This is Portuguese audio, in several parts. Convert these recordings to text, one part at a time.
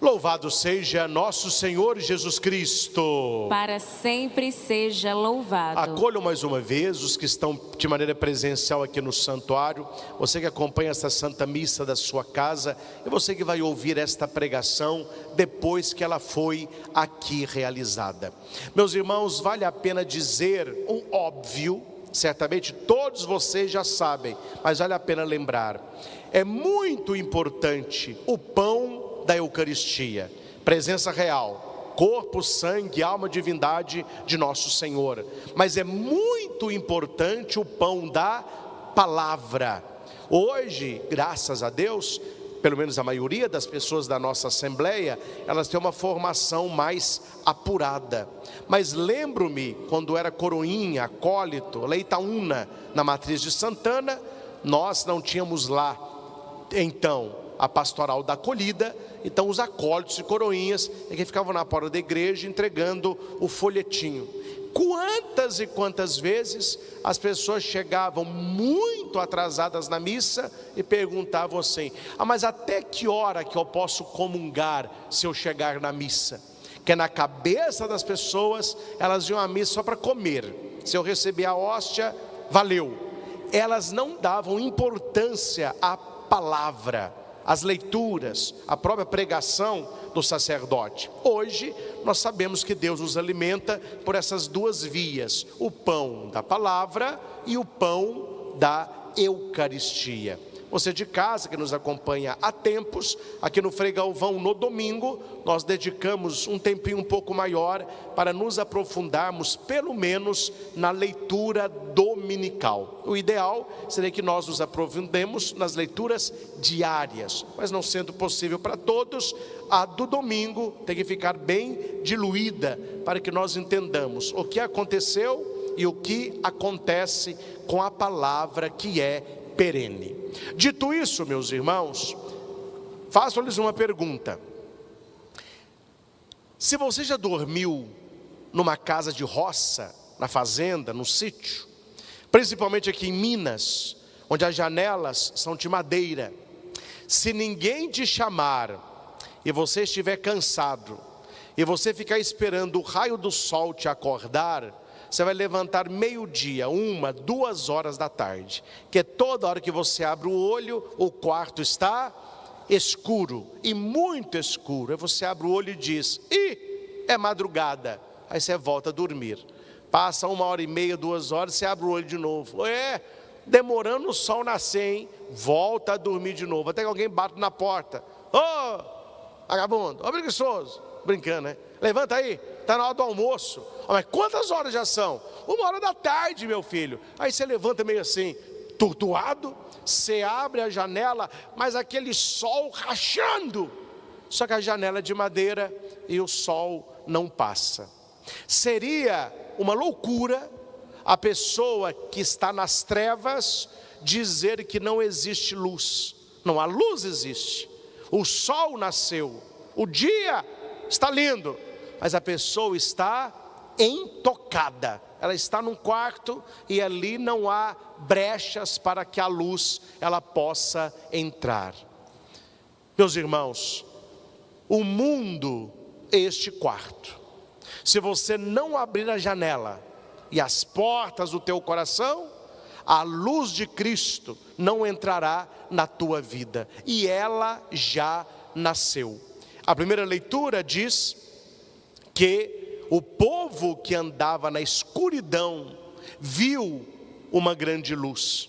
Louvado seja nosso Senhor Jesus Cristo. Para sempre seja louvado. Acolham mais uma vez os que estão de maneira presencial aqui no santuário, você que acompanha esta Santa Missa da sua casa, e você que vai ouvir esta pregação depois que ela foi aqui realizada. Meus irmãos, vale a pena dizer o óbvio, certamente todos vocês já sabem, mas vale a pena lembrar. É muito importante o pão da Eucaristia, presença real, corpo, sangue, alma, divindade de nosso Senhor. Mas é muito importante o pão da palavra. Hoje, graças a Deus, pelo menos a maioria das pessoas da nossa Assembleia, elas têm uma formação mais apurada. Mas lembro-me, quando era coroinha, acólito, leitaúna, na Matriz de Santana, nós não tínhamos lá, então, a pastoral da acolhida. Então os acólitos e coroinhas é que ficavam na porta da igreja entregando o folhetinho. Quantas e quantas vezes as pessoas chegavam muito atrasadas na missa e perguntavam assim: mas até que hora que eu posso comungar se eu chegar na missa? Que na cabeça das pessoas elas iam à missa só para comer. Se eu receber a hóstia, valeu. Elas não davam importância à palavra, as leituras, a própria pregação do sacerdote. Hoje nós sabemos que Deus nos alimenta por essas duas vias: o pão da palavra e o pão da Eucaristia. Você de casa que nos acompanha há tempos, aqui no Frei Galvão no domingo, nós dedicamos um tempinho um pouco maior para nos aprofundarmos pelo menos na leitura dominical. O ideal seria que nós nos aprofundemos nas leituras diárias, mas não sendo possível para todos, a do domingo tem que ficar bem diluída para que nós entendamos o que aconteceu e o que acontece com a palavra que é perene. Dito isso, meus irmãos, faço-lhes uma pergunta. Se você já dormiu numa casa de roça, na fazenda, no sítio, principalmente aqui em Minas, onde as janelas são de madeira, se ninguém te chamar e você estiver cansado e você ficar esperando o raio do sol te acordar, você vai levantar meio-dia, 1, 2 horas da tarde, que é toda hora que você abre o olho, o quarto está escuro, e muito escuro. Aí você abre o olho e diz: é madrugada. Aí você volta a dormir. Passa 1h30, 2 horas, você abre o olho de novo. Demorando o sol nascer, hein? Volta a dormir de novo, até que alguém bate na porta. Vagabundo, preguiçoso. Brincando, né? Levanta aí, está na hora do almoço. Mas quantas horas já são? 1h da tarde, meu filho. Aí você levanta meio assim, tortuado. Você abre a janela, mas aquele sol rachando. Só que a janela é de madeira e o sol não passa. Seria uma loucura a pessoa que está nas trevas dizer que não existe luz. Não, a luz existe. O sol nasceu. O dia está lindo, mas a pessoa está intocada. Ela está num quarto e ali não há brechas para que a luz ela possa entrar. Meus irmãos, o mundo é este quarto. Se você não abrir a janela e as portas do teu coração, a luz de Cristo não entrará na tua vida, e ela já nasceu. A primeira leitura diz que o povo que andava na escuridão viu uma grande luz.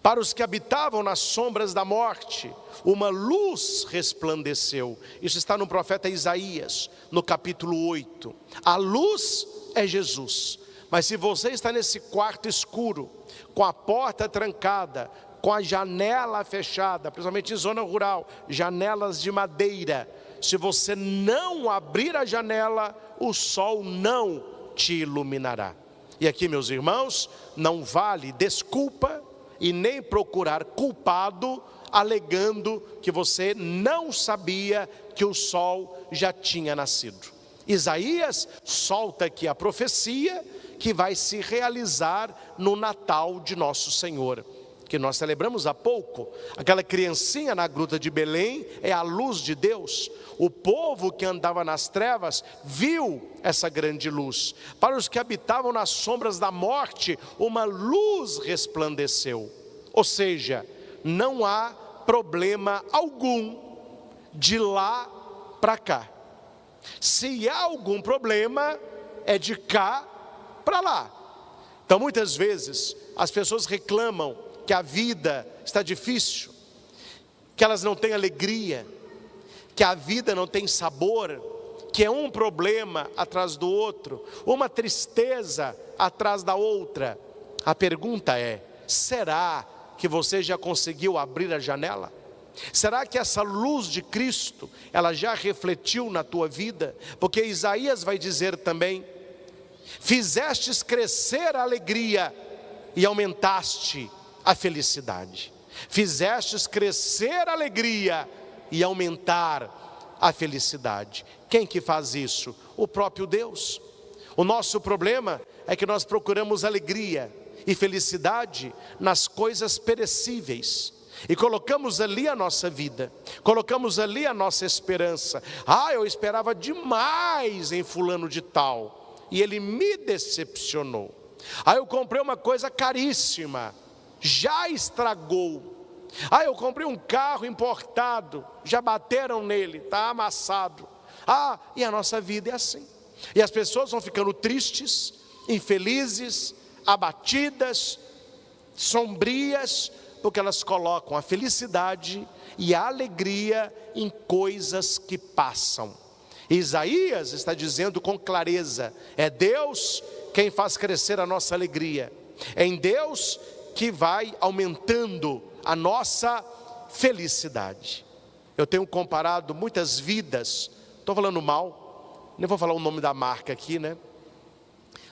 Para os que habitavam nas sombras da morte, uma luz resplandeceu. Isso está no profeta Isaías, no capítulo 8. A luz é Jesus. Mas se você está nesse quarto escuro, com a porta trancada, com a janela fechada, principalmente em zona rural, janelas de madeira, se você não abrir a janela, o sol não te iluminará. E aqui, meus irmãos, não vale desculpa e nem procurar culpado, alegando que você não sabia que o sol já tinha nascido. Isaías solta aqui a profecia que vai se realizar no Natal de nosso Senhor, que nós celebramos há pouco, aquela criancinha na gruta de Belém, é a luz de Deus. O povo que andava nas trevas viu essa grande luz. Para os que habitavam nas sombras da morte, uma luz resplandeceu. Ou seja, não há problema algum de lá para cá. Se há algum problema, é de cá para lá. Então muitas vezes as pessoas reclamam que a vida está difícil, que elas não têm alegria, que a vida não tem sabor, que é um problema atrás do outro, uma tristeza atrás da outra. A pergunta é: será que você já conseguiu abrir a janela? Será que essa luz de Cristo, ela já refletiu na tua vida? Porque Isaías vai dizer também: fizestes crescer a alegria e aumentaste a felicidade. Fizestes crescer a alegria e aumentar a felicidade. Quem que faz isso? O próprio Deus. O nosso problema é que nós procuramos alegria e felicidade nas coisas perecíveis, e colocamos ali a nossa vida, colocamos ali a nossa esperança. Eu esperava demais em fulano de tal, e ele me decepcionou. Eu comprei uma coisa caríssima, já estragou. Eu comprei um carro importado, já bateram nele, está amassado. E a nossa vida é assim. E as pessoas vão ficando tristes, infelizes, abatidas, sombrias, porque elas colocam a felicidade e a alegria em coisas que passam. Isaías está dizendo com clareza: é Deus quem faz crescer a nossa alegria, é em Deus que vai aumentando a nossa felicidade. Eu tenho comparado muitas vidas, estou falando mal, nem vou falar o nome da marca aqui, né?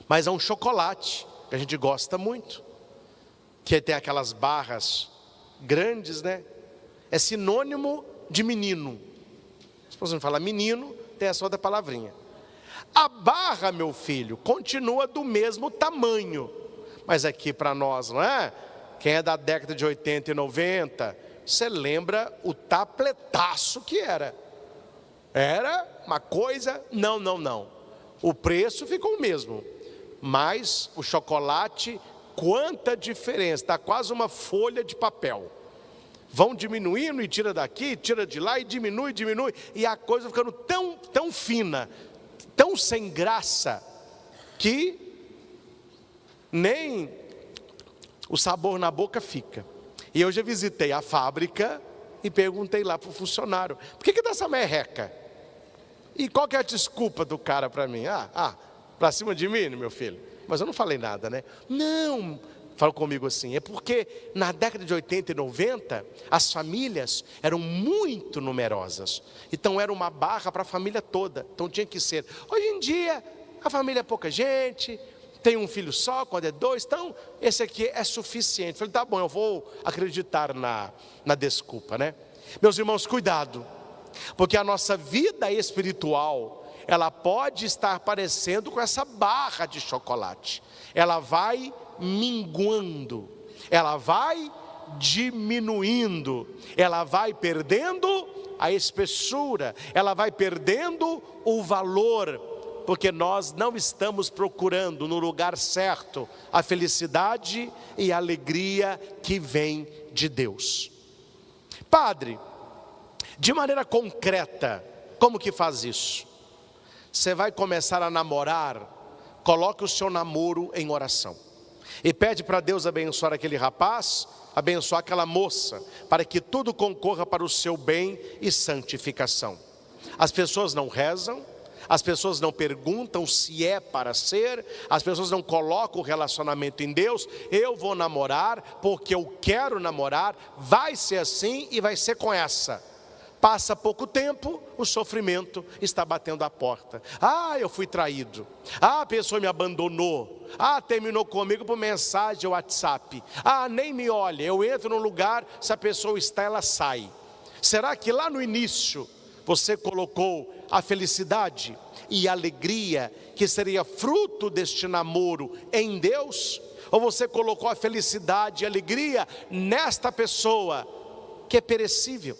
Mas é um chocolate que a gente gosta muito, que tem aquelas barras grandes, né? É sinônimo de menino. Se você não falar menino, tem essa outra palavrinha. A barra, meu filho, continua do mesmo tamanho, mas aqui para nós, não é? Quem é da década de 80 e 90, você lembra o tapletaço que era. Era uma coisa, não. O preço ficou o mesmo, mas o chocolate, quanta diferença, está quase uma folha de papel. Vão diminuindo e tira daqui, tira de lá e diminui, e a coisa ficando tão fina, tão sem graça, que nem o sabor na boca fica. E eu já visitei a fábrica e perguntei lá para o funcionário: por que dá essa merreca? E qual que é a desculpa do cara para mim? Para cima de mim, meu filho? Mas eu não falei nada, né? Não, falou comigo assim: é porque na década de 80 e 90, as famílias eram muito numerosas. Então era uma barra para a família toda. Então tinha que ser. Hoje em dia, a família é pouca gente, tem um filho só, quando é dois, então esse aqui é suficiente. Falei: tá bom, eu vou acreditar na desculpa, né? Meus irmãos, cuidado, porque a nossa vida espiritual, ela pode estar parecendo com essa barra de chocolate. Ela vai minguando, ela vai diminuindo, ela vai perdendo a espessura, ela vai perdendo o valor, porque nós não estamos procurando no lugar certo a felicidade e a alegria que vem de Deus. Padre, de maneira concreta, como que faz isso? Você vai começar a namorar, coloque o seu namoro em oração e pede para Deus abençoar aquele rapaz, abençoar aquela moça, para que tudo concorra para o seu bem e santificação. As pessoas não rezam, as pessoas não perguntam se é para ser, as pessoas não colocam o relacionamento em Deus. Eu vou namorar porque eu quero namorar, vai ser assim e vai ser com essa. Passa pouco tempo, o sofrimento está batendo a porta. Eu fui traído. A pessoa me abandonou. Terminou comigo por mensagem ou WhatsApp. Nem me olha. Eu entro num lugar, se a pessoa está, ela sai. Será que lá no início você colocou a felicidade e a alegria que seria fruto deste namoro em Deus? Ou você colocou a felicidade e a alegria nesta pessoa que é perecível?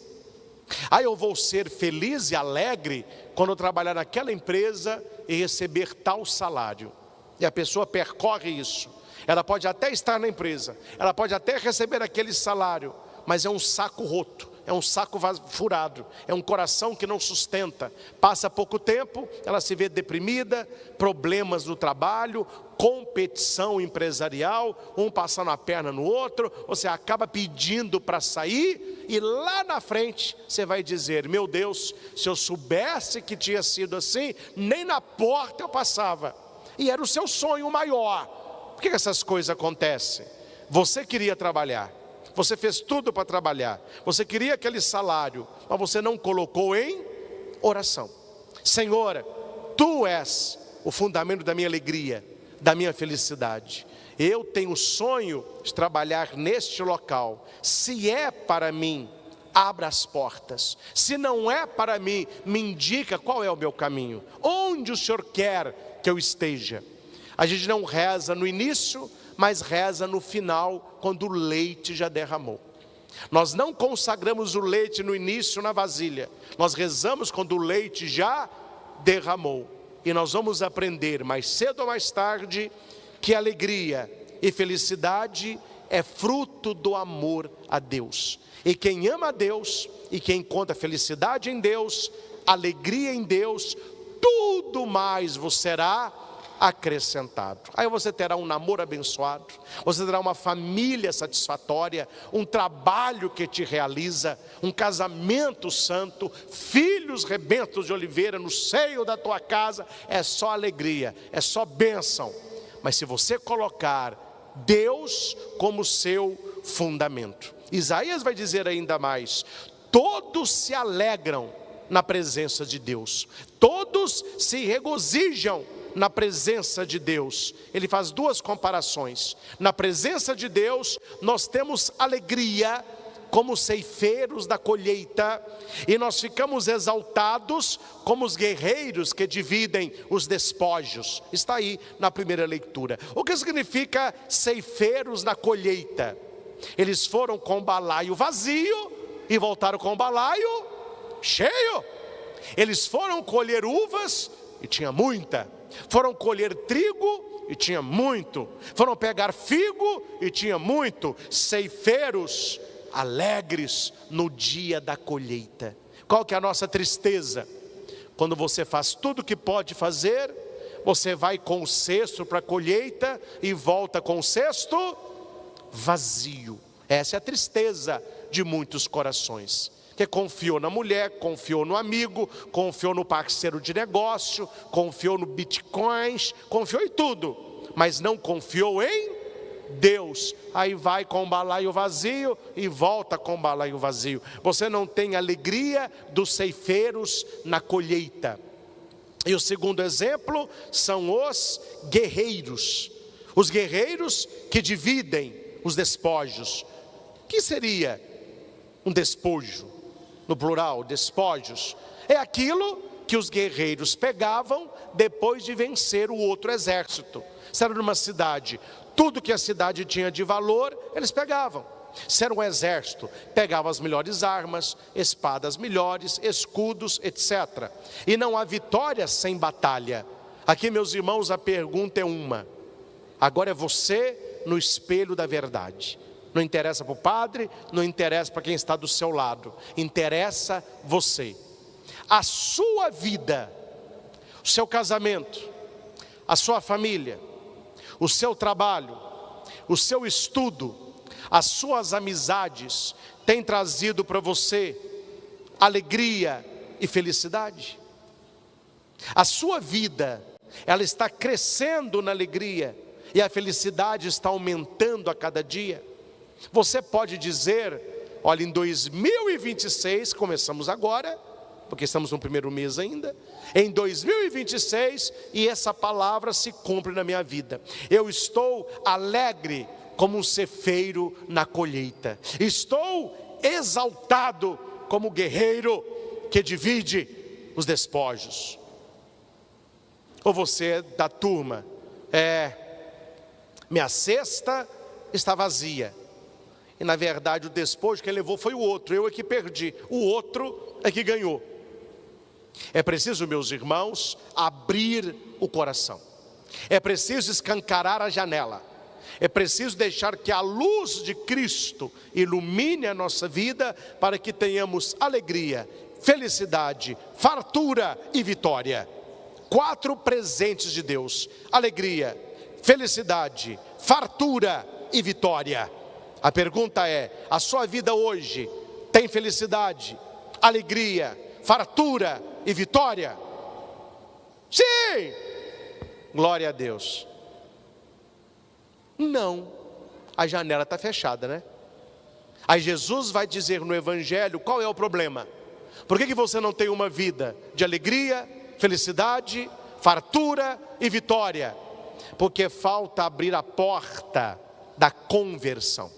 Eu vou ser feliz e alegre quando eu trabalhar naquela empresa e receber tal salário. E a pessoa percorre isso. Ela pode até estar na empresa, ela pode até receber aquele salário, mas é um saco roto, é um saco furado, é um coração que não sustenta. Passa pouco tempo, ela se vê deprimida, problemas no trabalho, competição empresarial, um passando a perna no outro, você acaba pedindo para sair, e lá na frente você vai dizer: meu Deus, se eu soubesse que tinha sido assim, nem na porta eu passava. E era o seu sonho maior. Por que essas coisas acontecem? Você queria trabalhar, você fez tudo para trabalhar, você queria aquele salário, mas você não colocou em oração. Senhor, Tu és o fundamento da minha alegria, da minha felicidade. Eu tenho o sonho de trabalhar neste local. Se é para mim, abra as portas. Se não é para mim, me indica qual é o meu caminho. Onde o Senhor quer que eu esteja? A gente não reza no início, mas reza no final, quando o leite já derramou. Nós não consagramos o leite no início na vasilha. Nós rezamos quando o leite já derramou. E nós vamos aprender mais cedo ou mais tarde que alegria e felicidade é fruto do amor a Deus. E quem ama a Deus e quem encontra felicidade em Deus, alegria em Deus, tudo mais vos será acrescentado. Aí você terá um namoro abençoado, você terá uma família satisfatória, um trabalho que te realiza, um casamento santo, filhos rebentos de oliveira no seio da tua casa. É só alegria, é só bênção. Mas se você colocar Deus como seu fundamento, Isaías vai dizer ainda mais: todos se alegram na presença de Deus, todos se regozijam na presença de Deus. Ele faz duas comparações. Na presença de Deus nós temos alegria como ceifeiros da colheita, e nós ficamos exaltados como os guerreiros que dividem os despojos. Está aí na primeira leitura. O que significa ceifeiros na colheita? Eles foram com o balaio vazio e voltaram com o balaio cheio. Eles foram colher uvas e tinha muita. Foram colher trigo e tinha muito. Foram pegar figo e tinha muito. Ceifeiros alegres no dia da colheita. Qual que é a nossa tristeza? Quando você faz tudo o que pode fazer, você vai com o cesto para a colheita e volta com o cesto vazio. Essa é a tristeza de muitos corações, que confiou na mulher, confiou no amigo, confiou no parceiro de negócio, confiou no bitcoins, confiou em tudo, mas não confiou em Deus. Aí vai com o balaio vazio e volta com o balaio vazio. Você não tem alegria dos ceifeiros na colheita. E o segundo exemplo são os guerreiros. Os guerreiros que dividem os despojos. O que seria um despojo? No plural, despojos. É aquilo que os guerreiros pegavam depois de vencer o outro exército. Se era numa cidade, tudo que a cidade tinha de valor, eles pegavam. Se era um exército, pegavam as melhores armas, espadas melhores, escudos, etc. E não há vitória sem batalha. Aqui, meus irmãos, a pergunta é uma. Agora é você no espelho da verdade. Não interessa para o padre, não interessa para quem está do seu lado. Interessa você. A sua vida, o seu casamento, a sua família, o seu trabalho, o seu estudo, as suas amizades têm trazido para você alegria e felicidade? A sua vida, ela está crescendo na alegria e a felicidade está aumentando a cada dia? Você pode dizer, olha, em 2026, começamos agora, porque estamos no primeiro mês ainda, em 2026, e essa palavra se cumpre na minha vida. Eu estou alegre como um ceifeiro na colheita. Estou exaltado como guerreiro que divide os despojos. Ou você é da turma, Minha cesta está vazia. E na verdade o despojo que levou foi o outro, eu é que perdi, o outro é que ganhou. É preciso, meus irmãos, abrir o coração. É preciso escancarar a janela. É preciso deixar que a luz de Cristo ilumine a nossa vida para que tenhamos alegria, felicidade, fartura e vitória. 4 presentes de Deus: alegria, felicidade, fartura e vitória. A pergunta é: a sua vida hoje tem felicidade, alegria, fartura e vitória? Sim! Glória a Deus. Não, a janela está fechada, né? Aí Jesus vai dizer no Evangelho qual é o problema. Por que você não tem uma vida de alegria, felicidade, fartura e vitória? Porque falta abrir a porta da conversão.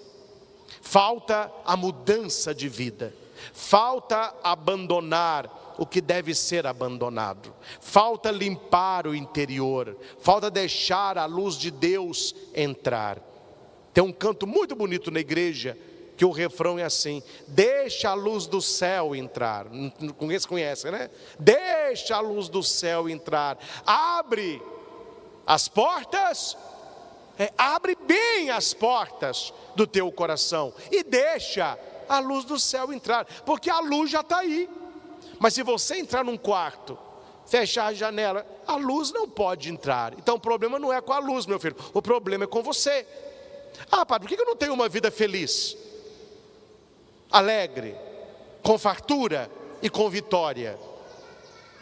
Falta a mudança de vida. Falta abandonar o que deve ser abandonado. Falta limpar o interior. Falta deixar a luz de Deus entrar. Tem um canto muito bonito na igreja, que o refrão é assim: deixa a luz do céu entrar. Conhece, né? Deixa a luz do céu entrar. Abre as portas, abre bem as portas do teu coração e deixa a luz do céu entrar, porque a luz já está aí. Mas se você entrar num quarto, fechar a janela, a luz não pode entrar. Então o problema não é com a luz, meu filho, o problema é com você. Ah, padre, por que eu não tenho uma vida feliz, alegre, com fartura e com vitória?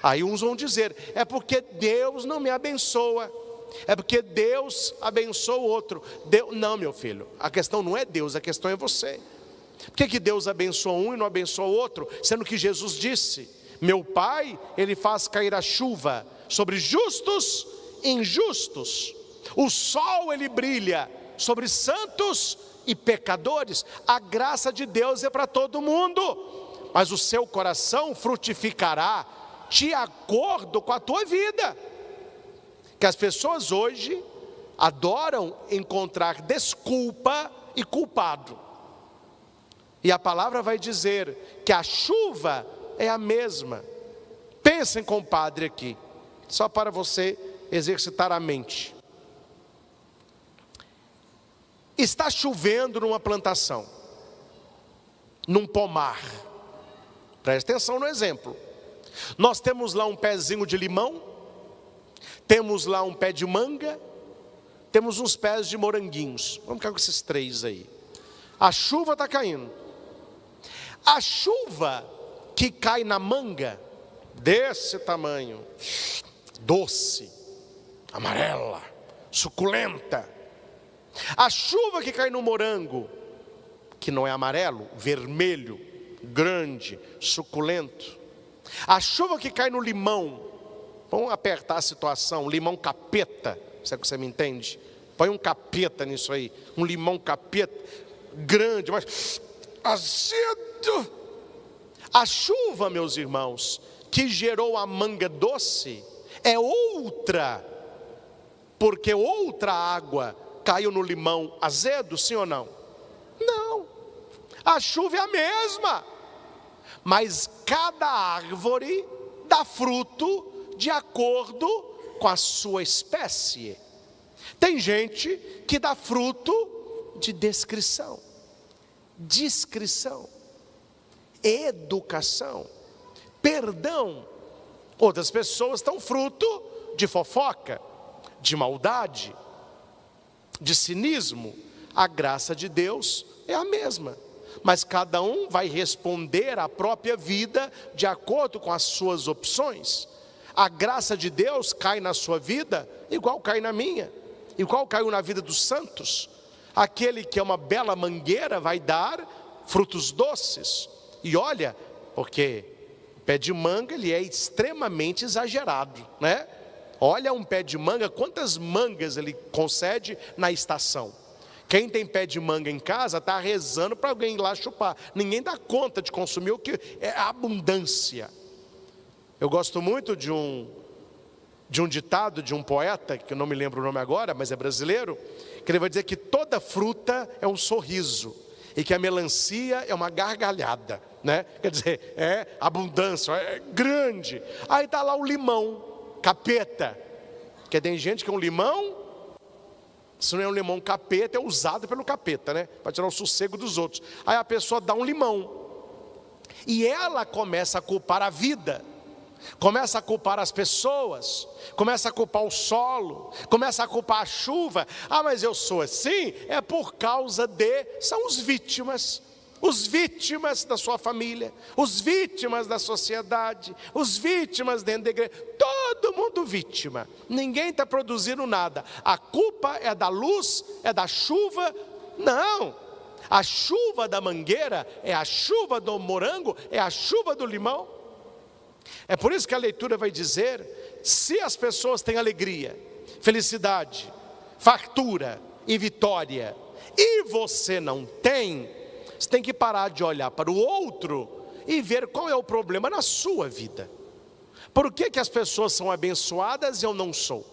Aí uns vão dizer: é porque Deus não me abençoa, é porque Deus abençoa o outro. Não, meu filho, a questão não é Deus, a questão é você. Por que Deus abençoa um e não abençoa o outro? Sendo que Jesus disse: meu Pai, Ele faz cair a chuva sobre justos e injustos. O sol Ele brilha sobre santos e pecadores. A graça de Deus é para todo mundo. Mas o seu coração frutificará de acordo com a tua vida. Que as pessoas hoje adoram encontrar desculpa e culpado. E a palavra vai dizer que a chuva é a mesma. Pensem, compadre, aqui, só para você exercitar a mente. Está chovendo numa plantação, num pomar. Preste atenção no exemplo. Nós temos lá um pezinho de limão, temos lá um pé de manga, temos uns pés de moranguinhos. Vamos ficar com esses 3 aí. A chuva está caindo. A chuva que cai na manga, desse tamanho, doce, amarela, suculenta. A chuva que cai no morango, que não é amarelo, vermelho, grande, suculento. A chuva que cai no limão, vamos apertar a situação, limão capeta, será que você me entende? Põe um capeta nisso aí, um limão capeta, grande, mas azedo. A chuva, meus irmãos, que gerou a manga doce, é outra, porque outra água caiu no limão azedo, sim ou não? Não, a chuva é a mesma, mas cada árvore dá fruto de acordo com a sua espécie. Tem gente que dá fruto de descrição, discrição, educação, perdão. Outras pessoas estão fruto de fofoca, de maldade, de cinismo. A graça de Deus é a mesma, mas cada um vai responder à própria vida de acordo com as suas opções. A graça de Deus cai na sua vida igual cai na minha, igual caiu na vida dos santos. Aquele que é uma bela mangueira vai dar frutos doces. E olha, porque o pé de manga ele é extremamente exagerado, né? Olha um pé de manga, quantas mangas ele concede na estação. Quem tem pé de manga em casa está rezando para alguém ir lá chupar. Ninguém dá conta de consumir o que é abundância. Eu gosto muito de um ditado de um poeta, que eu não me lembro o nome agora, mas é brasileiro. que ele vai dizer que toda fruta é um sorriso e que a melancia é uma gargalhada, né? Quer dizer, é abundância, é grande. Aí está lá o limão, capeta, que tem gente que é um limão, se não é um limão capeta, é usado pelo capeta, né? Para tirar o sossego dos outros. Aí a pessoa dá um limão e ela começa a culpar a vida, começa a culpar as pessoas, começa a culpar o solo, começa a culpar a chuva. Ah, mas eu sou assim, é por causa são os vítimas da sua família, os vítimas da sociedade, os vítimas dentro da igreja, todo mundo vítima, ninguém está produzindo nada. A culpa é da luz, é da chuva? Não, a chuva da mangueira é a chuva do morango, é a chuva do limão. É por isso que a leitura vai dizer: se as pessoas têm alegria, felicidade, fartura e vitória, e você não tem, você tem que parar de olhar para o outro e ver qual é o problema na sua vida. Por que as pessoas são abençoadas e eu não sou?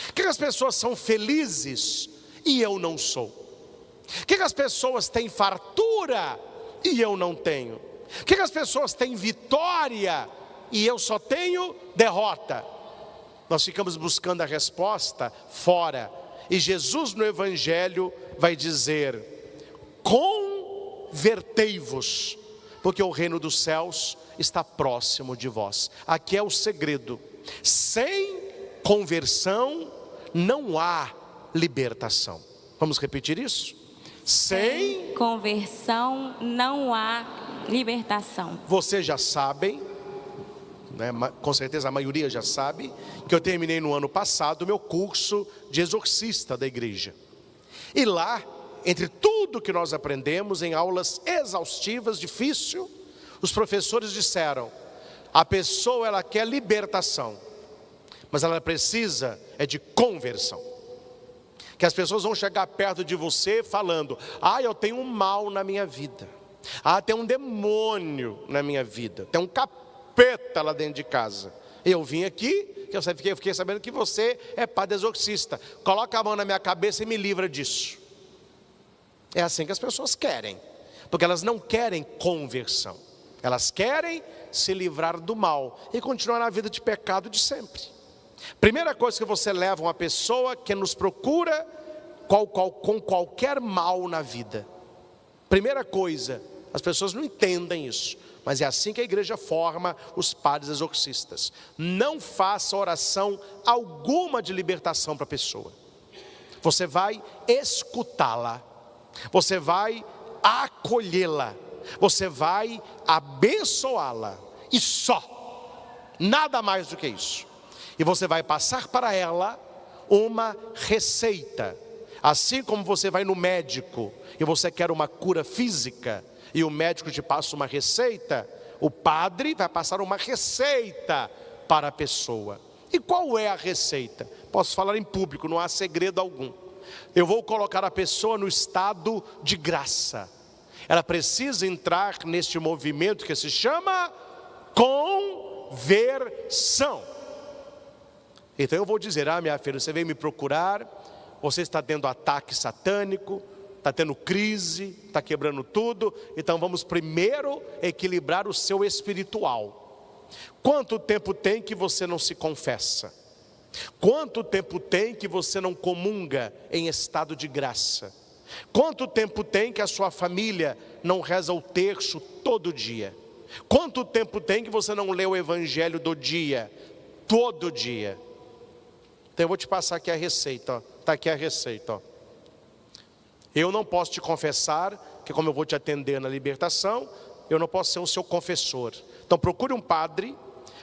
Por que as pessoas são felizes e eu não sou? Por que as pessoas têm fartura e eu não tenho? Por que as pessoas têm vitória e eu só tenho derrota? Nós ficamos buscando a resposta fora. E Jesus no Evangelho vai dizer: convertei-vos, porque o reino dos céus está próximo de vós. Aqui é o segredo: sem conversão não há libertação. Vamos repetir isso? Sem conversão não há libertação. Vocês já sabem, né, com certeza a maioria já sabe, que eu terminei no ano passado o meu curso de exorcista da igreja. E lá, entre tudo que nós aprendemos em aulas exaustivas, difícil, os professores disseram: a pessoa ela quer libertação, mas ela precisa de conversão. Que as pessoas vão chegar perto de você falando: ah, eu tenho um mal na minha vida, ah, tem um demônio na minha vida, tem um capeta lá dentro de casa. Eu vim aqui, eu fiquei sabendo que você é padre exorcista, coloca a mão na minha cabeça e me livra disso. É assim que as pessoas querem, porque elas não querem conversão, elas querem se livrar do mal e continuar na vida de pecado de sempre. Primeira coisa que você leva uma pessoa que nos procura com qualquer mal na vida. Primeira coisa, as pessoas não entendem isso, mas é assim que a igreja forma os padres exorcistas. Não faça oração alguma de libertação para a pessoa. Você vai escutá-la, você vai acolhê-la, você vai abençoá-la, e só, nada mais do que isso. E você vai passar para ela uma receita. Assim como você vai no médico e você quer uma cura física e o médico te passa uma receita, o padre vai passar uma receita para a pessoa. E qual é a receita? Posso falar em público, não há segredo algum. Eu vou colocar a pessoa no estado de graça. Ela precisa entrar neste movimento que se chama conversão. Então eu vou dizer: ah, minha filha, você veio me procurar, você está tendo ataque satânico, está tendo crise, está quebrando tudo, então vamos primeiro equilibrar o seu espiritual. Quanto tempo tem que você não se confessa? Quanto tempo tem que você não comunga em estado de graça? Quanto tempo tem que a sua família não reza o terço todo dia? Quanto tempo tem que você não lê o evangelho do dia, todo dia? Então eu vou te passar aqui a receita, está aqui a receita. Eu não posso te confessar, que como eu vou te atender na libertação, eu não posso ser o seu confessor. Então procure um padre,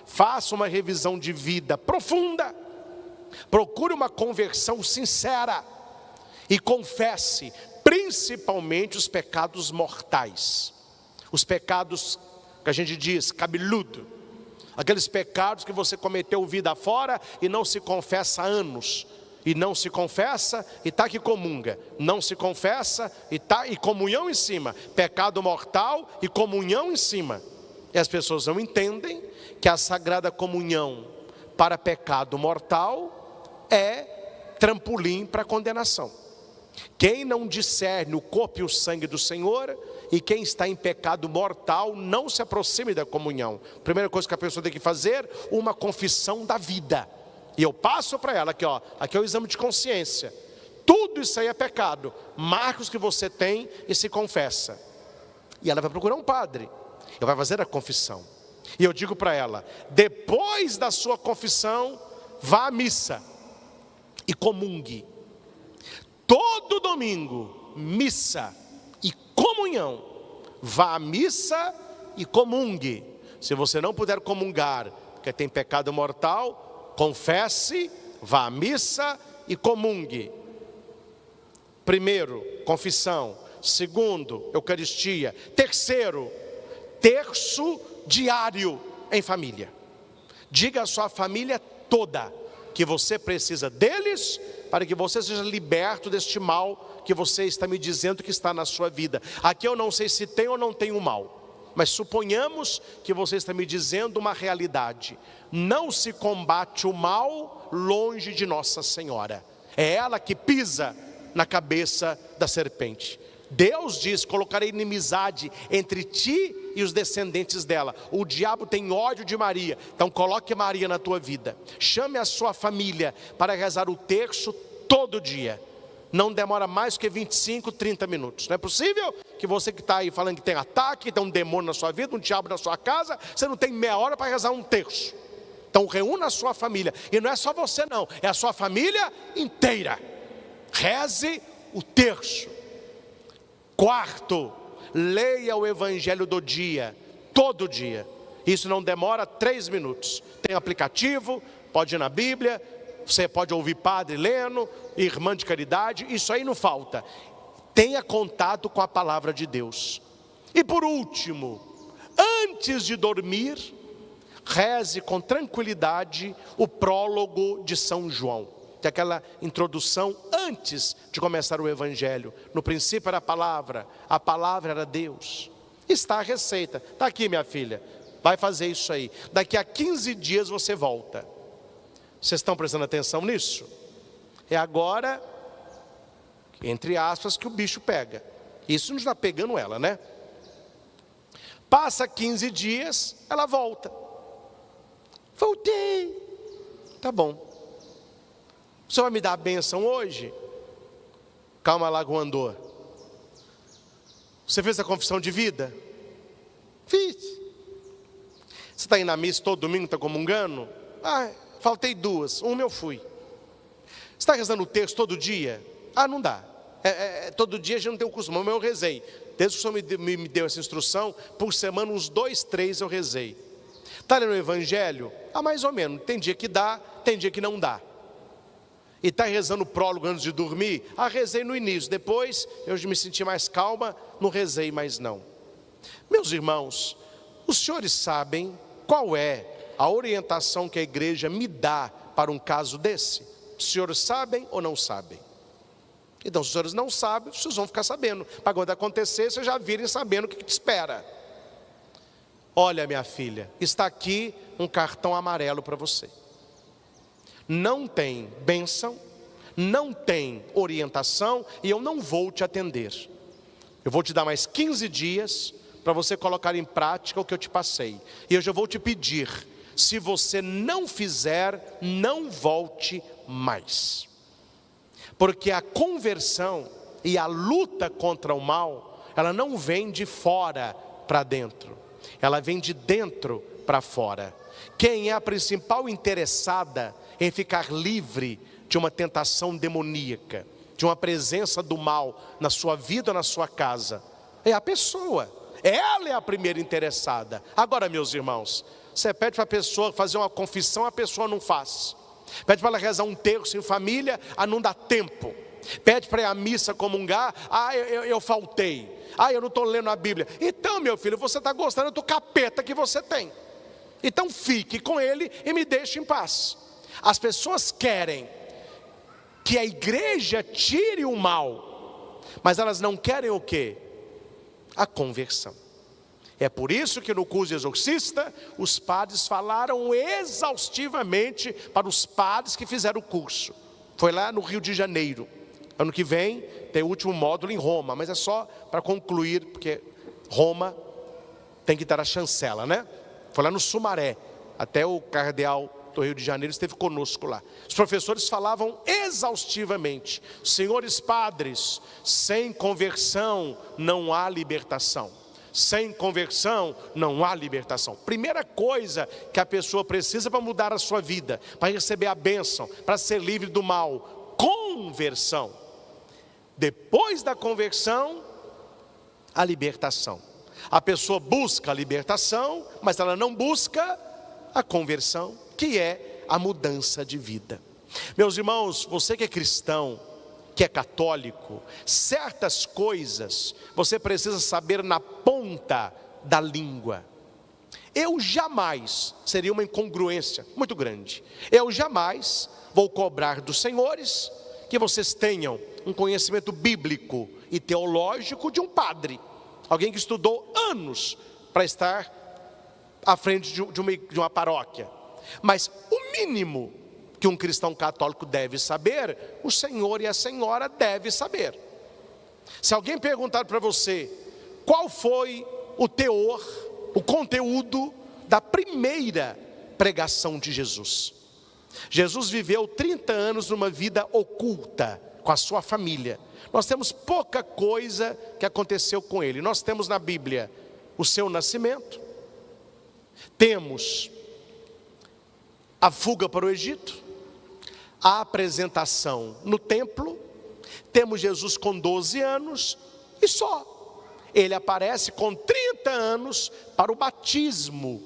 faça uma revisão de vida profunda, procure uma conversão sincera e confesse principalmente os pecados mortais, os pecados que a gente diz cabeludo, aqueles pecados que você cometeu vida fora e não se confessa há anos, e não se confessa e está que comunga, não se confessa e está e comunhão em cima, pecado mortal e comunhão em cima. E as pessoas não entendem que a sagrada comunhão para pecado mortal é trampolim para a condenação. Quem não discerne o corpo e o sangue do Senhor, e quem está em pecado mortal, não se aproxime da comunhão. Primeira coisa que a pessoa tem que fazer, uma confissão da vida. E eu passo para ela aqui, aqui é o exame de consciência. Tudo isso aí é pecado. Marca os que você tem e se confessa. E ela vai procurar um padre, e vai fazer a confissão. E eu digo para ela, depois da sua confissão, vá à missa e comungue. Todo domingo, missa e comunhão. Vá à missa e comungue. Se você não puder comungar, porque tem pecado mortal, confesse, vá à missa e comungue. Primeiro, confissão. Segundo, Eucaristia. Terceiro, terço diário em família. Diga à sua família toda que você precisa deles para que você seja liberto deste mal que você está me dizendo que está na sua vida. Aqui eu não sei se tem ou não tem o mal, mas suponhamos que você está me dizendo uma realidade. Não se combate o mal longe de Nossa Senhora. É ela que pisa na cabeça da serpente. Deus diz, colocarei inimizade entre ti e os descendentes dela. O diabo tem ódio de Maria, então coloque Maria na tua vida. Chame a sua família para rezar o terço todo dia. Não demora mais que 25, 30 minutos. Não é possível que você que está aí falando que tem ataque, que tem um demônio na sua vida, um diabo na sua casa, você não tem meia hora para rezar um terço. Então reúna a sua família. E não é só você não, é a sua família inteira. Reze o terço. Quarto, leia o evangelho do dia, todo dia. Isso não demora 3 minutos. Tem aplicativo, pode ir na Bíblia, você pode ouvir padre lendo, irmã de caridade, isso aí não falta. Tenha contato com a palavra de Deus. E por último, antes de dormir, reze com tranquilidade o prólogo de São João, que é aquela introdução antes de começar o evangelho. No princípio era a palavra era Deus. Está a receita, está aqui minha filha, vai fazer isso aí. Daqui a 15 dias você volta. Vocês estão prestando atenção nisso? É agora, entre aspas, que o bicho pega. Isso não está pegando ela, né? Passa 15 dias, ela volta. Voltei. Tá bom. O senhor vai me dar a bênção hoje? Calma lá, Guandô. Você fez a confissão de vida? Fiz. Você está indo na missa todo domingo, está comungando? Faltei 2, uma eu fui. Você está rezando o terço todo dia? Não dá. Todo dia a gente não tem o costume, mas eu rezei. Desde que o senhor me deu essa instrução, por semana uns 2, 3 eu rezei. Está lendo o evangelho? Mais ou menos. Tem dia que dá, tem dia que não dá. E está rezando o prólogo antes de dormir? Rezei no início, depois eu me senti mais calma, não rezei mais não. Meus irmãos, os senhores sabem qual é a orientação que a igreja me dá para um caso desse? Os senhores sabem ou não sabem? Então, se os senhores não sabem, vocês vão ficar sabendo. Para quando acontecer, vocês já virem sabendo o que te espera. Olha, minha filha, está aqui um cartão amarelo para você. Não tem bênção, não tem orientação e eu não vou te atender. Eu vou te dar mais 15 dias para você colocar em prática o que eu te passei. E eu já vou te pedir, se você não fizer, não volte mais. Porque a conversão e a luta contra o mal, ela não vem de fora para dentro, ela vem de dentro para fora. Quem é a principal interessada em ficar livre de uma tentação demoníaca, de uma presença do mal na sua vida, na sua casa? É a pessoa, ela é a primeira interessada. Agora, meus irmãos, você pede para a pessoa fazer uma confissão, a pessoa não faz. Pede para ela rezar um terço em família, não dá tempo. Pede para ir à missa comungar, eu faltei. Eu não estou lendo a Bíblia. Então, meu filho, você está gostando do capeta que você tem. Então fique com ele e me deixe em paz. As pessoas querem que a igreja tire o mal, mas elas não querem o quê? A conversão. É por isso que no curso de exorcista, os padres falaram exaustivamente para os padres que fizeram o curso. Foi lá no Rio de Janeiro. Ano que vem tem o último módulo em Roma, mas é só para concluir, porque Roma tem que dar a chancela, né? Foi lá no Sumaré. Até o cardeal do Rio de Janeiro esteve conosco lá. Os professores falavam exaustivamente: senhores padres, sem conversão não há libertação. Sem conversão não há libertação. Primeira coisa que a pessoa precisa para mudar a sua vida, para receber a bênção, para ser livre do mal: conversão. Depois da conversão, a libertação. A pessoa busca a libertação, mas ela não busca a conversão, que é a mudança de vida. Meus irmãos, você que é cristão, que é católico, certas coisas você precisa saber na ponta da língua. Eu jamais, seria uma incongruência muito grande, eu jamais vou cobrar dos senhores que vocês tenham um conhecimento bíblico e teológico de um padre, alguém que estudou anos para estar à frente de uma paróquia. Mas o mínimo que um cristão católico deve saber, o senhor e a senhora devem saber. Se alguém perguntar para você qual foi o teor, o conteúdo da primeira pregação de Jesus. Jesus viveu 30 anos numa vida oculta com a sua família. Nós temos pouca coisa que aconteceu com ele. Nós temos na Bíblia o seu nascimento, temos a fuga para o Egito, a apresentação no templo, temos Jesus com 12 anos e só. Ele aparece com 30 anos para o batismo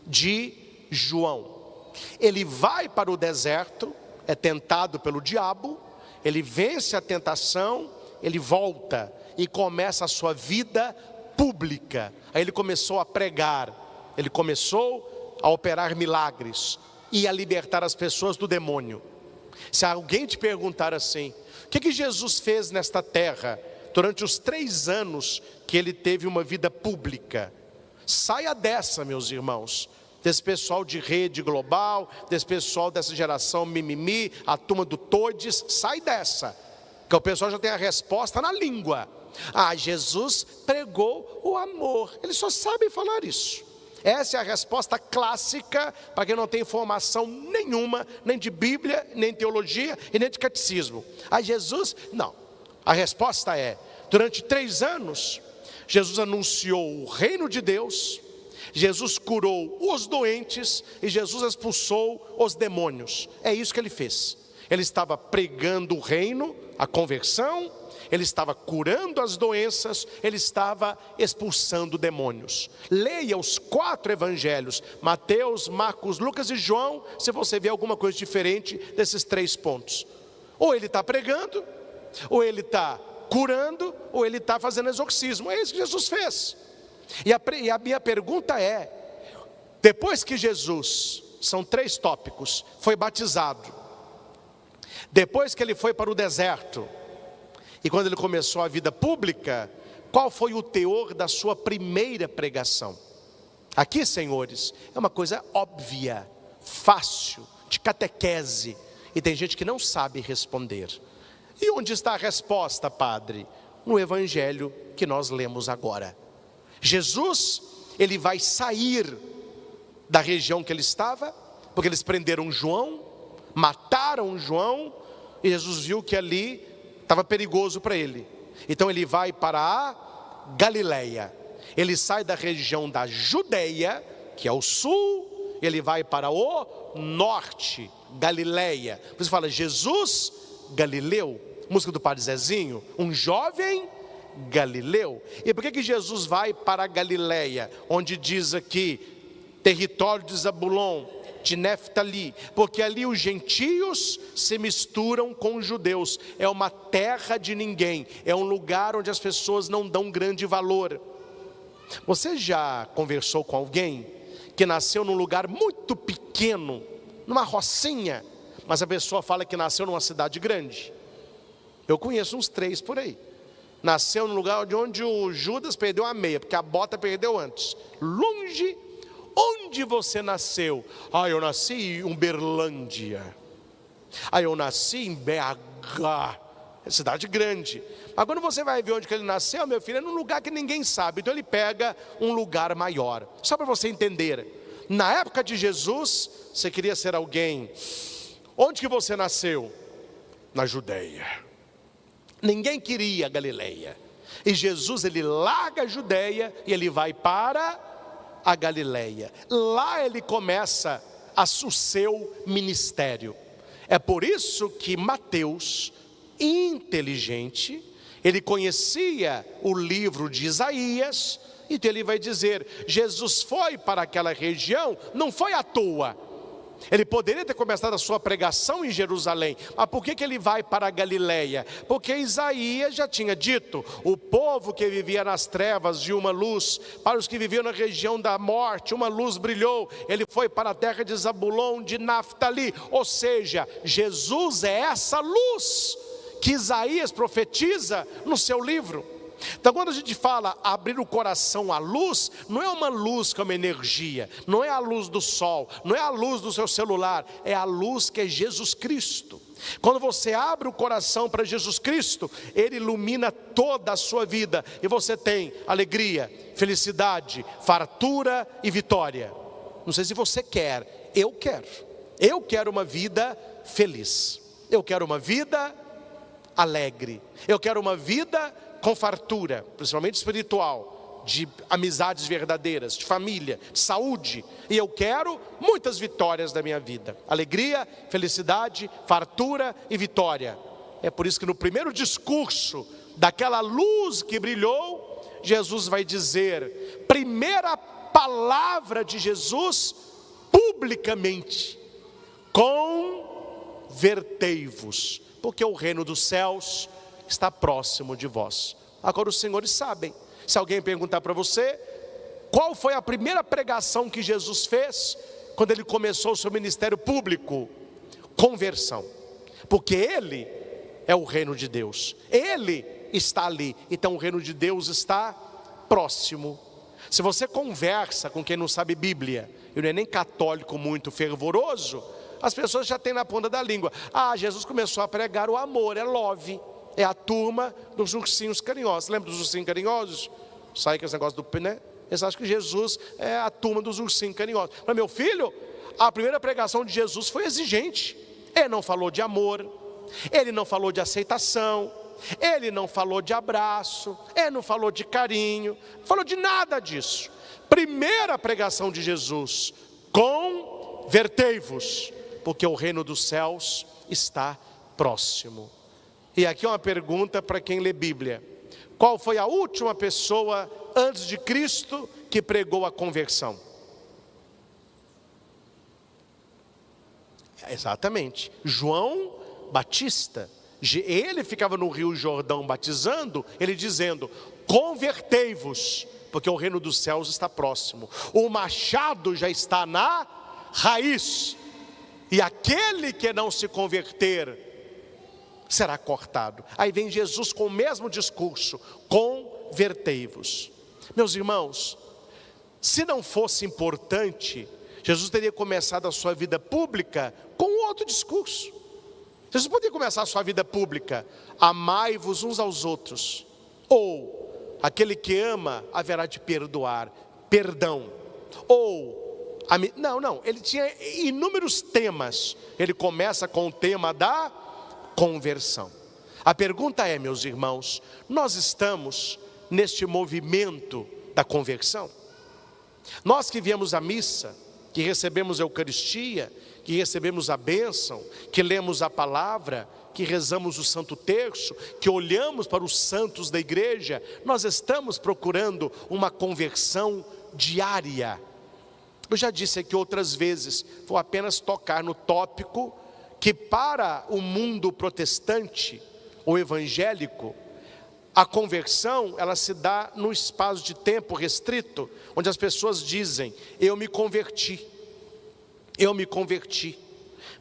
de João. Ele vai para o deserto, é tentado pelo diabo, ele vence a tentação, ele volta e começa a sua vida pública. Aí ele começou a pregar, ele começou a operar milagres e a libertar as pessoas do demônio. Se alguém te perguntar assim: o que Jesus fez nesta terra durante os 3 anos que ele teve uma vida pública? Saia dessa, meus irmãos, desse pessoal de rede global, desse pessoal dessa geração mimimi, a turma do Todes. Sai dessa, que o pessoal já tem a resposta na língua. Jesus pregou o amor. Eles só sabem falar isso. Essa é a resposta clássica para quem não tem formação nenhuma, nem de Bíblia, nem de teologia e nem de catecismo. Jesus, não. A resposta é: durante 3 anos, Jesus anunciou o reino de Deus, Jesus curou os doentes e Jesus expulsou os demônios. É isso que ele fez. Ele estava pregando o reino, a conversão, ele estava curando as doenças, ele estava expulsando demônios. Leia os 4 evangelhos, Mateus, Marcos, Lucas e João, se você vê alguma coisa diferente desses 3 pontos. Ou ele está pregando, ou ele está curando, ou ele está fazendo exorcismo. É isso que Jesus fez. E a minha pergunta é: depois que Jesus, são 3 tópicos, foi batizado, depois que ele foi para o deserto, e quando ele começou a vida pública, qual foi o teor da sua primeira pregação? Aqui, senhores, é uma coisa óbvia, fácil, de catequese, e tem gente que não sabe responder. E onde está a resposta, padre? No evangelho que nós lemos agora. Jesus, ele vai sair da região que ele estava, porque eles prenderam João, mataram João, e Jesus viu que ali estava perigoso para ele. Então ele vai para a Galileia. Ele sai da região da Judeia, que é o sul, ele vai para o norte, Galileia. Você fala: Jesus Galileu, música do Padre Zezinho, um jovem Galileu. E por que Jesus vai para a Galileia, onde diz aqui, território de Zabulon, de Neftali? Porque ali os gentios se misturam com os judeus. É uma terra de ninguém, é um lugar onde as pessoas não dão grande valor. Você já conversou com alguém que nasceu num lugar muito pequeno, numa rocinha, mas a pessoa fala que nasceu numa cidade grande? Eu conheço uns 3 por aí. Nasceu num lugar onde o Judas perdeu a meia, porque a bota perdeu antes. Longe. Onde você nasceu? Eu nasci em Uberlândia. Aí eu nasci em BH, é cidade grande. Mas quando você vai ver onde que ele nasceu, meu filho, é num lugar que ninguém sabe. Então ele pega um lugar maior. Só para você entender, na época de Jesus, você queria ser alguém. Onde que você nasceu? Na Judeia. Ninguém queria Galileia. E Jesus, ele larga a Judeia e ele vai para a Galileia. Lá ele começa o seu ministério. É por isso que Mateus, inteligente, ele conhecia o livro de Isaías, então ele vai dizer, Jesus foi para aquela região, não foi à toa. Ele poderia ter começado a sua pregação em Jerusalém, mas por que ele vai para a Galileia? Porque Isaías já tinha dito, o povo que vivia nas trevas viu uma luz, para os que viviam na região da morte, uma luz brilhou. Ele foi para a terra de Zabulon, de Naftali, ou seja, Jesus é essa luz que Isaías profetiza no seu livro. Então quando a gente fala abrir o coração à luz, não é uma luz como energia, não é a luz do sol, não é a luz do seu celular, é a luz que é Jesus Cristo. Quando você abre o coração para Jesus Cristo, Ele ilumina toda a sua vida, e você tem alegria, felicidade, fartura e vitória. Não sei se você quer, eu quero uma vida feliz, eu quero uma vida alegre, eu quero uma vida com fartura, principalmente espiritual, de amizades verdadeiras, de família, de saúde. E eu quero muitas vitórias da minha vida, alegria, felicidade, fartura e vitória. É por isso que no primeiro discurso daquela luz que brilhou, Jesus vai dizer, primeira palavra de Jesus publicamente, convertei-vos, porque o reino dos céus está próximo de vós. Agora os senhores sabem, se alguém perguntar para você, qual foi a primeira pregação que Jesus fez, quando ele começou o seu ministério público? Conversão, porque ele é o reino de Deus, ele está ali, então o reino de Deus está próximo. Se você conversa com quem não sabe Bíblia, e não é nem católico muito fervoroso, as pessoas já têm na ponta da língua, Jesus começou a pregar o amor, é love. É a turma dos ursinhos carinhosos. Lembra dos ursinhos carinhosos? Sai com esse negócio do né? Eles acham que Jesus é a turma dos ursinhos carinhosos. Mas meu filho, a primeira pregação de Jesus foi exigente. Ele não falou de amor, ele não falou de aceitação, ele não falou de abraço, ele não falou de carinho, não falou de nada disso. Primeira pregação de Jesus, convertei-vos, porque o reino dos céus está próximo. E aqui é uma pergunta para quem lê Bíblia. Qual foi a última pessoa antes de Cristo que pregou a conversão? Exatamente, João Batista. Ele ficava no Rio Jordão batizando, ele dizendo, convertei-vos, porque o reino dos céus está próximo. O machado já está na raiz, e aquele que não se converter será cortado. Aí vem Jesus com o mesmo discurso, convertei-vos. Meus irmãos, se não fosse importante, Jesus teria começado a sua vida pública com outro discurso. Jesus poderia começar a sua vida pública, amai-vos uns aos outros, ou aquele que ama haverá de perdoar, perdão, ou não, ele tinha inúmeros temas. Ele começa com o tema da conversão. A pergunta é, meus irmãos, nós estamos neste movimento da conversão? Nós que viemos à missa, que recebemos a Eucaristia, que recebemos a bênção, que lemos a palavra, que rezamos o Santo Terço, que olhamos para os santos da igreja, nós estamos procurando uma conversão diária. Eu já disse aqui outras vezes, vou apenas tocar no tópico, que para o mundo protestante ou evangélico, a conversão ela se dá num espaço de tempo restrito, onde as pessoas dizem, eu me converti.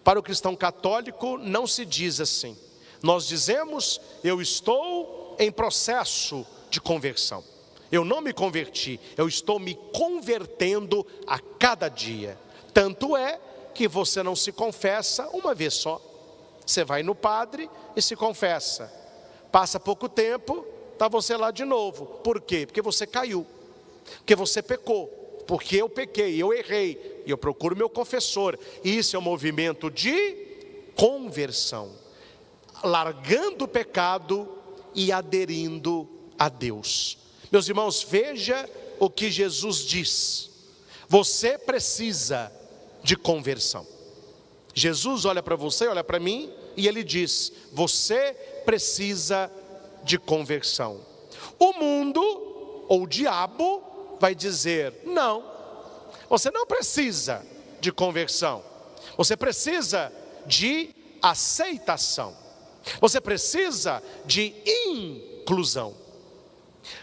Para o cristão católico não se diz assim. Nós dizemos, eu estou em processo de conversão. Eu não me converti, eu estou me convertendo a cada dia. Tanto é que você não se confessa uma vez só. Você vai no padre e se confessa. Passa pouco tempo, está você lá de novo. Por quê? Porque você caiu, porque você pecou, porque eu pequei, eu errei, e eu procuro meu confessor. Isso é um movimento de conversão, largando o pecado e aderindo a Deus. Meus irmãos, veja o que Jesus diz: você precisa de conversão. Jesus olha para você, olha para mim, e ele diz: você precisa de conversão. O mundo, ou o diabo, vai dizer: não, você não precisa de conversão, você precisa de aceitação, você precisa de inclusão.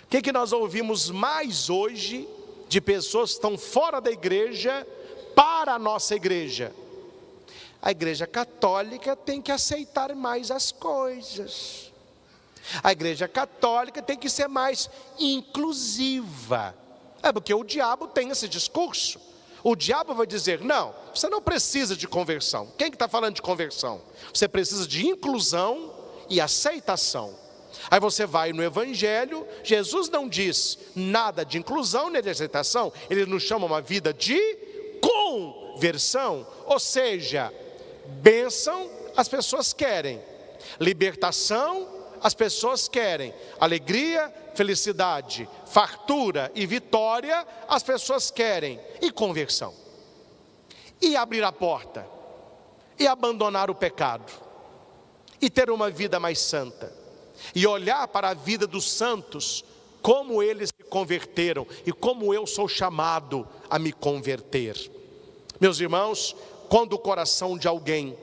O que nós ouvimos mais hoje de pessoas que estão fora da igreja para a nossa igreja? A igreja católica tem que aceitar mais as coisas. A igreja católica tem que ser mais inclusiva. É porque o diabo tem esse discurso. O diabo vai dizer: não, você não precisa de conversão. Quem que está falando de conversão? Você precisa de inclusão e aceitação. Aí você vai no Evangelho, Jesus não diz nada de inclusão nem de aceitação. Ele nos chama uma vida de conversão. Ou seja, bênção as pessoas querem, libertação as pessoas querem, alegria, felicidade, fartura e vitória as pessoas querem, e conversão, e abrir a porta, e abandonar o pecado, e ter uma vida mais santa, e olhar para a vida dos santos, como eles se converteram, e como eu sou chamado a me converter. Meus irmãos, quando o coração de alguém,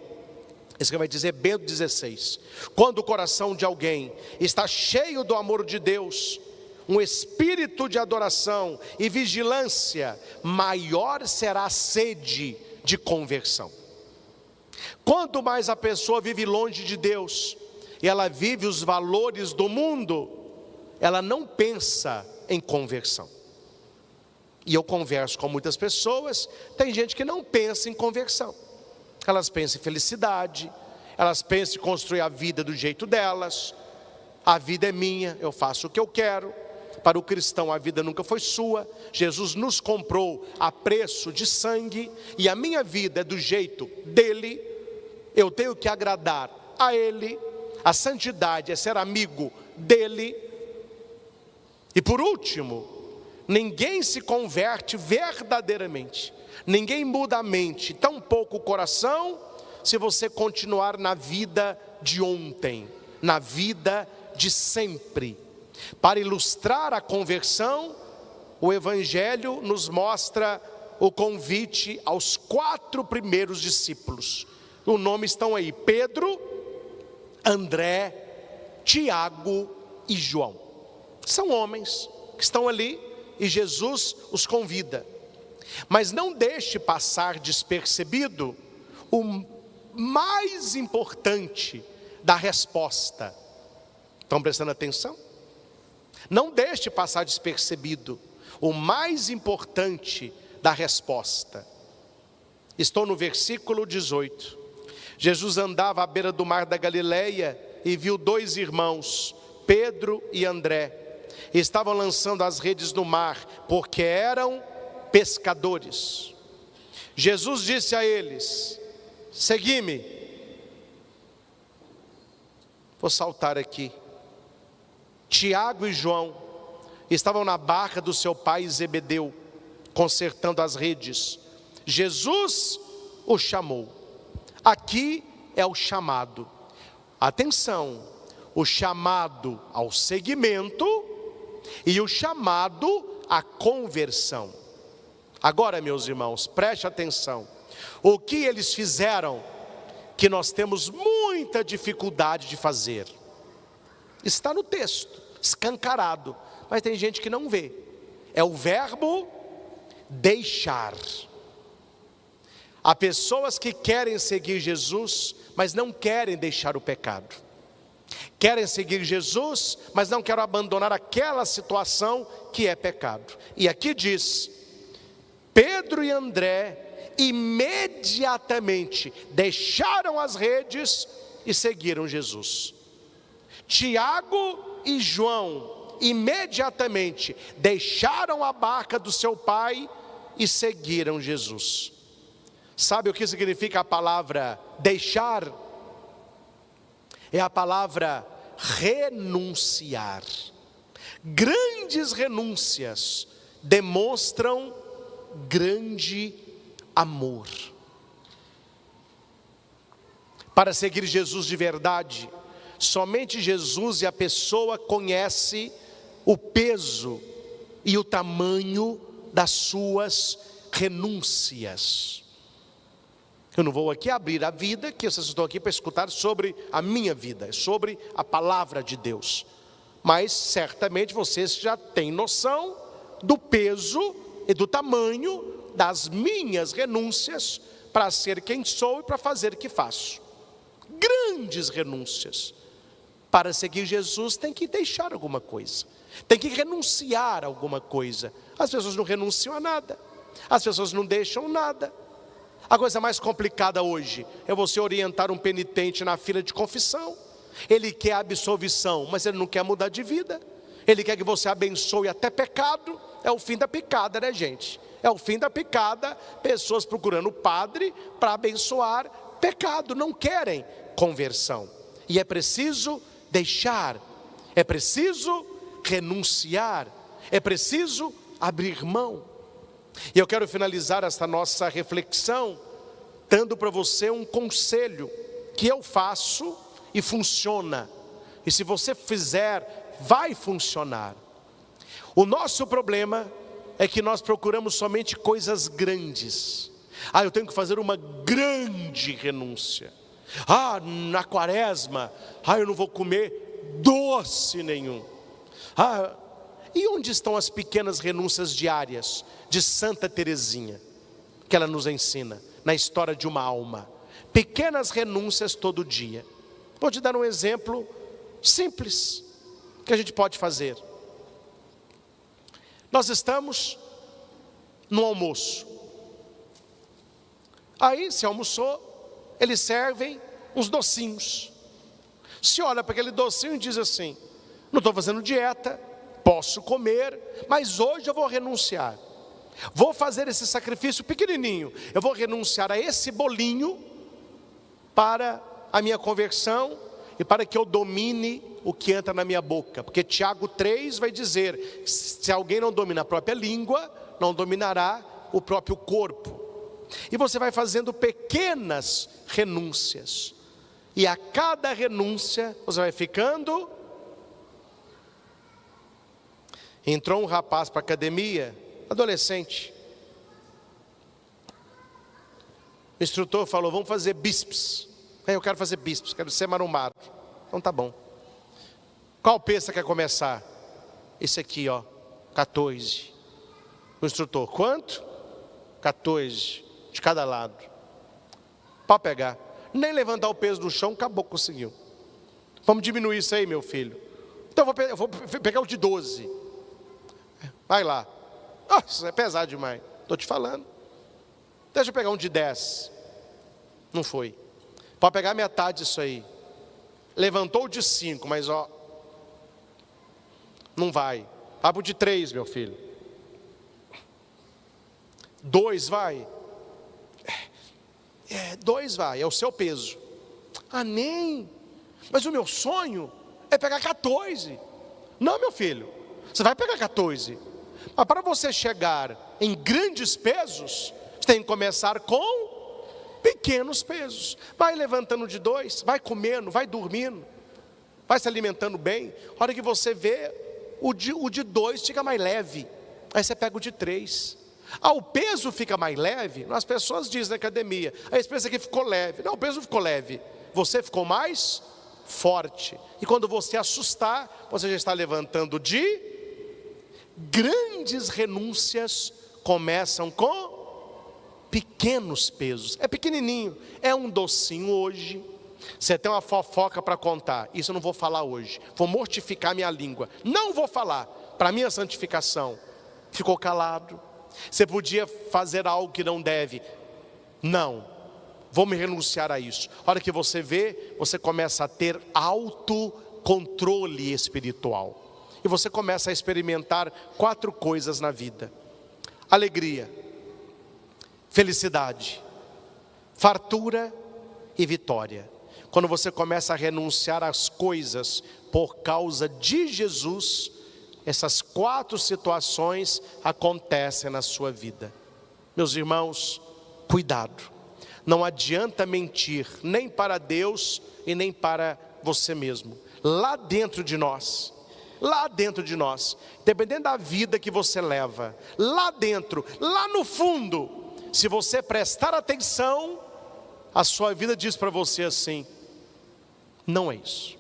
isso que vai dizer Bento XVI, quando o coração de alguém está cheio do amor de Deus, um espírito de adoração e vigilância, maior será a sede de conversão. Quanto mais a pessoa vive longe de Deus, e ela vive os valores do mundo, ela não pensa em conversão. E eu converso com muitas pessoas, tem gente que não pensa em conversão. Elas pensam em felicidade, elas pensam em construir a vida do jeito delas. A vida é minha, eu faço o que eu quero. Para o cristão a vida nunca foi sua. Jesus nos comprou a preço de sangue, e a minha vida é do jeito dele. Eu tenho que agradar a ele. A santidade é ser amigo dele. E por último, ninguém se converte verdadeiramente, ninguém muda a mente, tampouco o coração, se você continuar na vida de ontem, na vida de sempre. Para ilustrar a conversão, o Evangelho nos mostra o convite aos 4 primeiros discípulos. O nome estão aí: Pedro, André, Tiago e João. São homens que estão ali e Jesus os convida. Mas não deixe passar despercebido o mais importante da resposta. Estão prestando atenção? Não deixe passar despercebido o mais importante da resposta. Estou no versículo 18. Jesus andava à beira do mar da Galileia e viu 2 irmãos, Pedro e André. Estavam lançando as redes no mar, porque eram pescadores. Jesus disse a eles: segui-me. Vou saltar aqui. Tiago e João estavam na barca do seu pai Zebedeu, consertando as redes. Jesus o chamou. Aqui é o chamado. Atenção, o chamado ao seguimento e o chamado à conversão. Agora, meus irmãos, preste atenção. O que eles fizeram que nós temos muita dificuldade de fazer? Está no texto, escancarado, mas tem gente que não vê. É o verbo deixar. Há pessoas que querem seguir Jesus, mas não querem deixar o pecado. Querem seguir Jesus, mas não querem abandonar aquela situação que é pecado. E aqui diz: Pedro e André imediatamente deixaram as redes e seguiram Jesus. Tiago e João imediatamente deixaram a barca do seu pai e seguiram Jesus. Sabe o que significa a palavra deixar? É a palavra renunciar. Grandes renúncias demonstram grande amor. Para seguir Jesus de verdade, somente Jesus e a pessoa conhece o peso e o tamanho das suas renúncias. Eu não vou aqui abrir a vida, que vocês estão aqui para escutar sobre a minha vida, sobre a palavra de Deus. Mas certamente vocês já têm noção do peso e do tamanho das minhas renúncias para ser quem sou e para fazer o que faço. Grandes renúncias. Para seguir Jesus tem que deixar alguma coisa, tem que renunciar a alguma coisa. As pessoas não renunciam a nada, as pessoas não deixam nada. A coisa mais complicada hoje é você orientar um penitente na fila de confissão. Ele quer absolvição, mas ele não quer mudar de vida. Ele quer que você abençoe até pecado. É o fim da picada, né, gente? É o fim da picada. Pessoas procurando o padre para abençoar pecado, não querem conversão. E é preciso deixar, é preciso renunciar, é preciso abrir mão. E eu quero finalizar esta nossa reflexão dando para você um conselho que eu faço e funciona. E se você fizer, vai funcionar. O nosso problema é que nós procuramos somente coisas grandes. Eu tenho que fazer uma grande renúncia. Na quaresma, eu não vou comer doce nenhum. E onde estão as pequenas renúncias diárias de Santa Teresinha, que ela nos ensina na história de uma alma? Pequenas renúncias todo dia. Vou te dar um exemplo simples que a gente pode fazer. Nós estamos no almoço. Aí se almoçou, eles servem uns docinhos. Se olha para aquele docinho e diz assim: não estou fazendo dieta, posso comer, mas hoje eu vou renunciar. Vou fazer esse sacrifício pequenininho. Eu vou renunciar a esse bolinho para a minha conversão e para que eu domine o que entra na minha boca. Porque Tiago 3 vai dizer: se alguém não domina a própria língua, não dominará o próprio corpo. E você vai fazendo pequenas renúncias. E a cada renúncia você vai ficando. Entrou um rapaz para a academia, adolescente. O instrutor falou: vamos fazer bíceps. Eu quero fazer bíceps, quero ser marombado. Então tá bom. Qual peso você quer começar? Esse aqui, 14. O instrutor: quanto? 14, de cada lado. Pode pegar. Nem levantar o peso do chão, acabou, conseguiu. Vamos diminuir isso aí, meu filho. Então eu vou pegar o de 12. Vai lá. Isso é pesado demais. Estou te falando. Deixa eu pegar um de 10. Não foi. Pode pegar metade disso aí. Levantou o de 5, mas não vai. Vai pro de 3, meu filho. 2 vai. 2 vai, é o seu peso. Nem. Mas o meu sonho é pegar 14. Não, meu filho, você vai pegar 14. Mas para você chegar em grandes pesos, você tem que começar com pequenos pesos. Vai levantando de 2, vai comendo, vai dormindo, vai se alimentando bem. A hora que você vê, o de 2 fica mais leve. Aí você pega o de 3. O peso fica mais leve. As pessoas dizem na academia: esse peso aqui ficou leve. Não, o peso não ficou leve, você ficou mais forte. E quando você assustar, você já está levantando de grandes renúncias. Começam com pequenos pesos. É pequenininho, é um docinho hoje. Você tem uma fofoca para contar, isso eu não vou falar hoje. Vou mortificar minha língua, não vou falar. Para minha santificação. Ficou calado. Você podia fazer algo que não deve. Não. vou me renunciar a isso. A hora que você vê, você começa a ter autocontrole espiritual. E você começa a experimentar 4 coisas na vida: alegria, felicidade, fartura e vitória. Quando você começa a renunciar às coisas por causa de Jesus, essas 4 situações acontecem na sua vida. Meus irmãos, cuidado. Não adianta mentir, nem para Deus e nem para você mesmo. Lá dentro de nós, dependendo da vida que você leva, lá dentro, lá no fundo, se você prestar atenção, a sua vida diz para você assim: não é isso,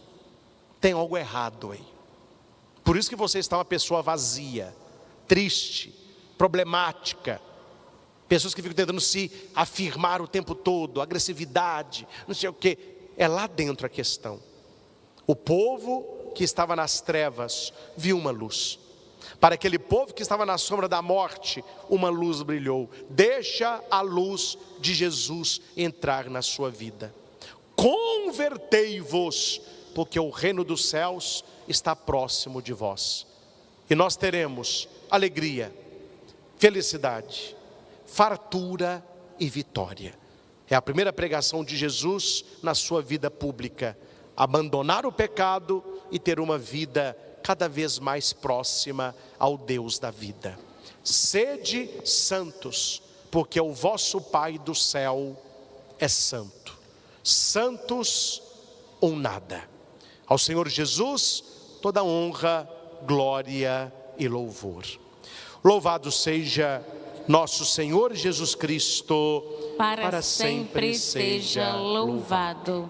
tem algo errado aí. Por isso que você está uma pessoa vazia, triste, problemática. Pessoas que ficam tentando se afirmar o tempo todo, agressividade, não sei o que. É lá dentro a questão. O povo que estava nas trevas viu uma luz. Para aquele povo que estava na sombra da morte, uma luz brilhou. Deixa a luz de Jesus entrar na sua vida. Convertei-vos, porque o reino dos céus está próximo de vós. E nós teremos alegria, felicidade, fartura e vitória. É a primeira pregação de Jesus na sua vida pública: abandonar o pecado e ter uma vida cada vez mais próxima ao Deus da vida. Sede santos, porque o vosso Pai do céu é santo. Santos ou nada. Ao Senhor Jesus toda honra, glória e louvor. Louvado seja nosso Senhor Jesus Cristo, para sempre seja louvado.